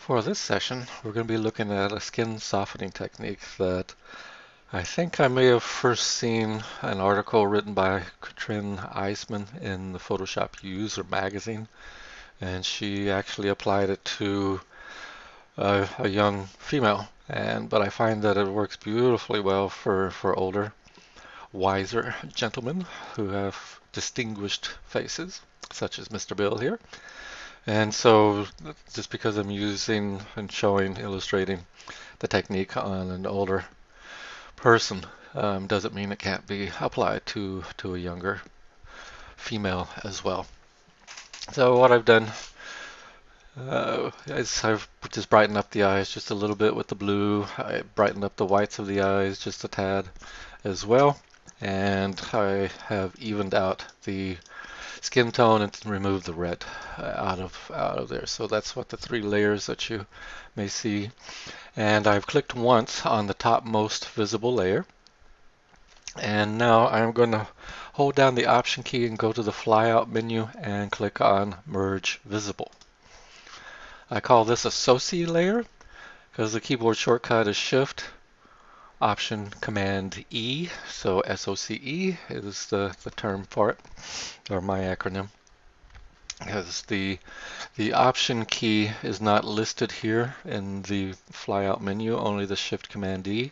For this session, we're going to be looking at a skin softening technique that I think I may have first seen an article written by Katrin Eisman in the Photoshop User magazine, and she actually applied it to a young female. But I find that it works beautifully well for older, wiser gentlemen who have distinguished faces, such as Mr. Bill here. And so just because I'm using and showing, illustrating the technique on an older person doesn't mean it can't be applied to a younger female as well. So what I've done is I've just brightened up the eyes just a little bit with the blue. I brightened up the whites of the eyes just a tad as well. And I have evened out the skin tone and remove the red out of there. So that's what the three layers that you may see. And I've clicked once on the topmost visible layer. And now I'm going to hold down the Option key and go to the flyout menu and click on Merge Visible. I call this a SOCI layer because the keyboard shortcut is Shift Option Command E, so SOCE is the term for it, or my acronym. Because the Option key is not listed here in the flyout menu, only the Shift Command E.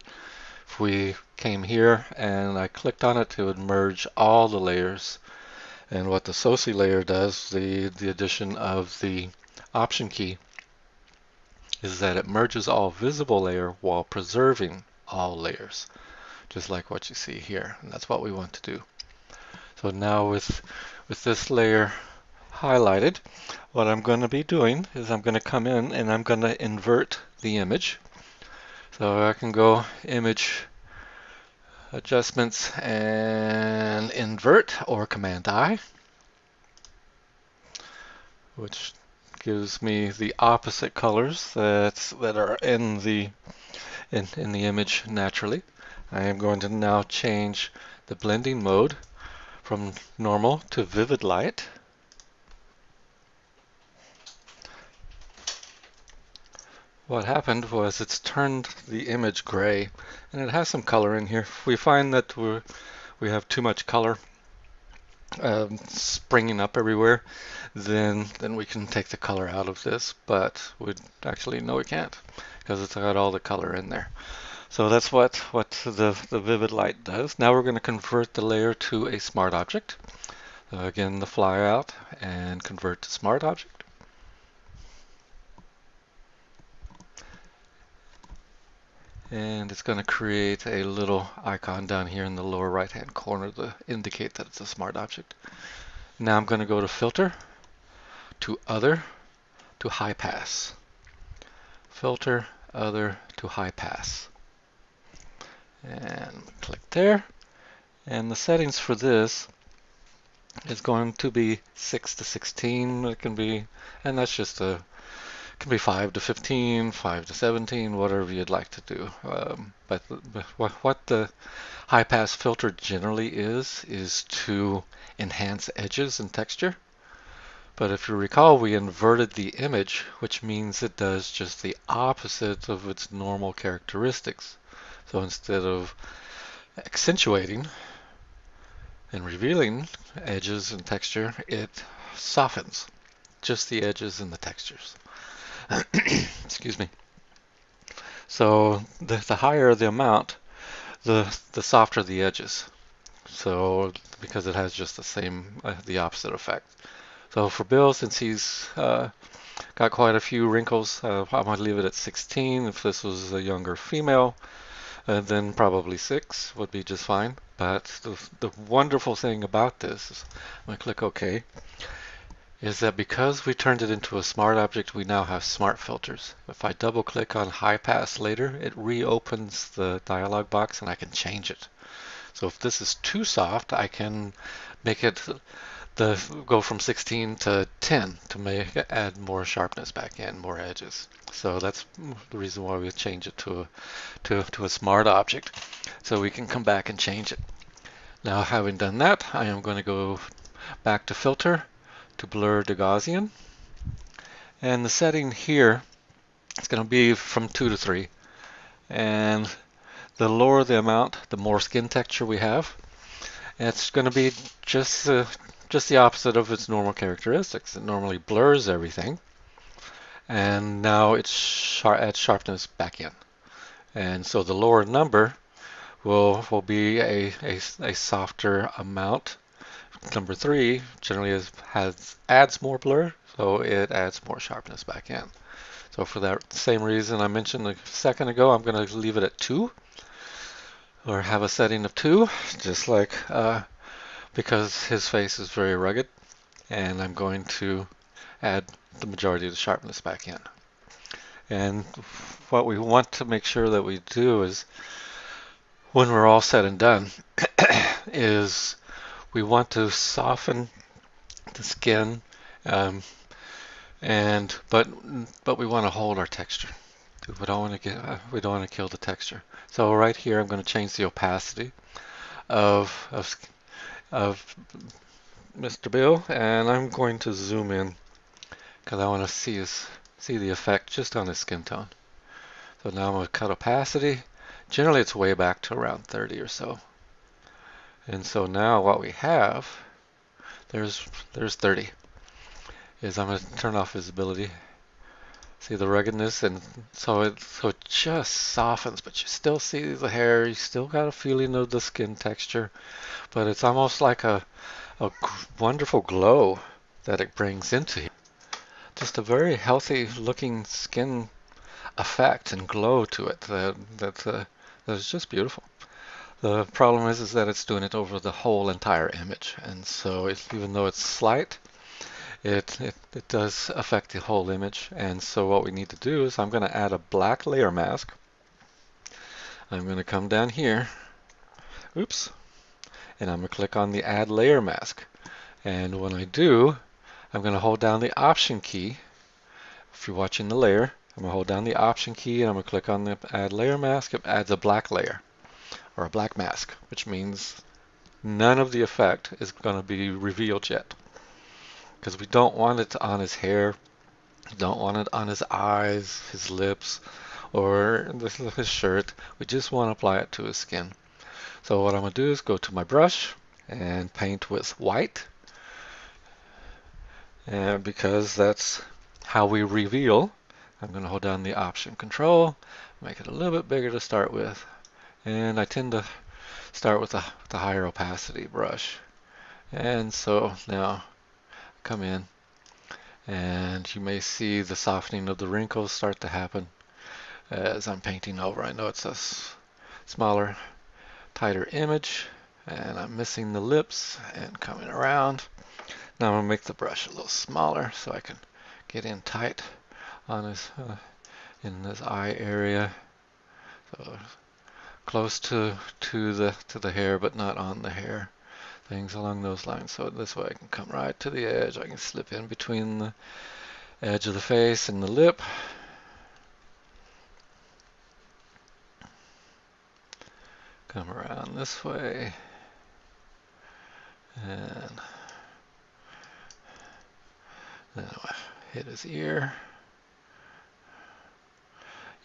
If we came here and I clicked on it, it would merge all the layers. And what the SOCI layer does, the addition of the Option key, is that it merges all visible layer while preserving all layers, just like what you see here. And that's what we want to do. So now with this layer highlighted, what I'm going to be doing is I'm going to come in and I'm going to invert the image. So I can go Image Adjustments and Invert, or Command I, which gives me the opposite colors that are in the image naturally. I am going to now change the blending mode from normal to vivid light. What happened was it's turned the image gray, and it has some color in here. If we find that we have too much color springing up everywhere, then we can take the color out of this, but we actually no, we can't, because it's got all the color in there. So that's what the vivid light does. Now we're going to convert the layer to a smart object. Again, the flyout and convert to smart object. And it's going to create a little icon down here in the lower right hand corner to indicate that it's a smart object. Now I'm going to go to Filter, to Other, to High Pass. Filter, Other, to High Pass. And click there. And the settings for this is going to be 6 to 16. It can be, and that's just a, it can be 5 to 15, 5 to 17, whatever you'd like to do. But what the high pass filter generally is to enhance edges and texture. But if you recall, we inverted the image, which means it does just the opposite of its normal characteristics. So instead of accentuating and revealing edges and texture, it softens just the edges and the textures. Excuse me. So the higher the amount, the softer the edges. So because it has just the same, the opposite effect. So for Bill, since he's got quite a few wrinkles, I'm going to leave it at 16. If this was a younger female, then probably 6 would be just fine. But the wonderful thing about this is, I'm going to click OK, is that because we turned it into a smart object, we now have smart filters. If I double click on high pass later, it reopens the dialog box and I can change it. So if this is too soft, I can make it go from 16 to 10 to add more sharpness back in, more edges. So that's the reason why we change it to a smart object, so we can come back and change it. Now, having done that, I am going to go back to Filter, to Blur to Gaussian, and the setting here It's going to be from 2 to 3. And the lower the amount, the more skin texture we have. And it's going to be just just the opposite of its normal characteristics. It normally blurs everything, and now it adds sharpness back in. And so the lower number will be a softer amount. Number 3 generally adds more blur, so it adds more sharpness back in. So for that same reason I mentioned a second ago, I'm going to leave it at 2, or have a setting of 2, just like because his face is very rugged, and I'm going to add the majority of the sharpness back in. And what we want to make sure that we do is, when we're all said and done, is we want to soften the skin, um, but we want to hold our texture. We don't want to kill the texture. So right here, I'm going to change the opacity of Mr. Bill, and I'm going to zoom in because I want to see the effect just on his skin tone. So now I'm going to cut opacity. Generally, it's way back to around 30 or so. And so now what we have, there's 30, is I'm going to turn off visibility. See the ruggedness, and so it just softens, but you still see the hair. You still got a feeling of the skin texture, but it's almost like a wonderful glow that it brings into you. Just a very healthy looking skin effect and glow to it that is just beautiful. The problem is that it's doing it over the whole entire image, and so even though it's slight, it does affect the whole image. And so what we need to do is, I'm going to add a black layer mask. I'm going to come down here, oops, and I'm going to click on the add layer mask. And when I do, I'm going to hold down the option key. If you're watching the layer, I'm going to hold down the option key, and I'm going to click on the add layer mask. It adds a black layer, or a black mask, which means none of the effect is going to be revealed yet, because we don't want it on his hair, we don't want it on his eyes, his lips, or his shirt. We just want to apply it to his skin. So what I'm going to do is go to my brush and paint with white, and because that's how we reveal, I'm going to hold down the option control, make it a little bit bigger to start with, and I tend to start with the higher opacity brush. And so now come in, and you may see the softening of the wrinkles start to happen as I'm painting over. I know it's a smaller, tighter image, and I'm missing the lips and coming around. Now I'm going to make the brush a little smaller so I can get in tight on his in this eye area, so close to the hair but not on the hair, things along those lines. So this way I can come right to the edge. I can slip in between the edge of the face and the lip, come around this way, and then I hit his ear.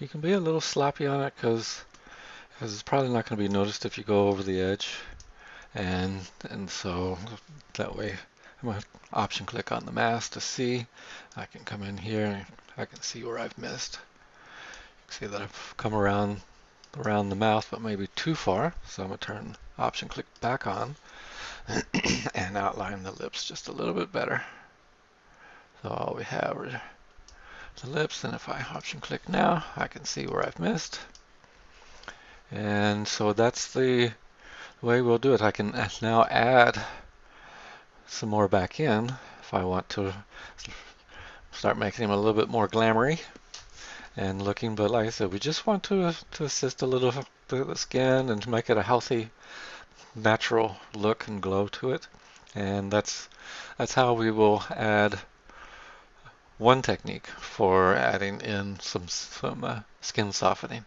You can be a little sloppy on it because it's probably not going to be noticed if you go over the edge, and so that way I'm going to option click on the mask to see. I can come in here and I can see where I've missed. You can see that I've come around the mouth, but maybe too far, so I'm going to turn option click back on and outline the lips just a little bit better. So all we have are the lips, and if I option click now, I can see where I've missed. And so that's the way we'll do it. I can now add some more back in if I want to start making him a little bit more glamoury and looking, but like I said, we just want to assist a little the skin and to make it a healthy, natural look and glow to it. And that's how we will add one technique for adding in some skin softening.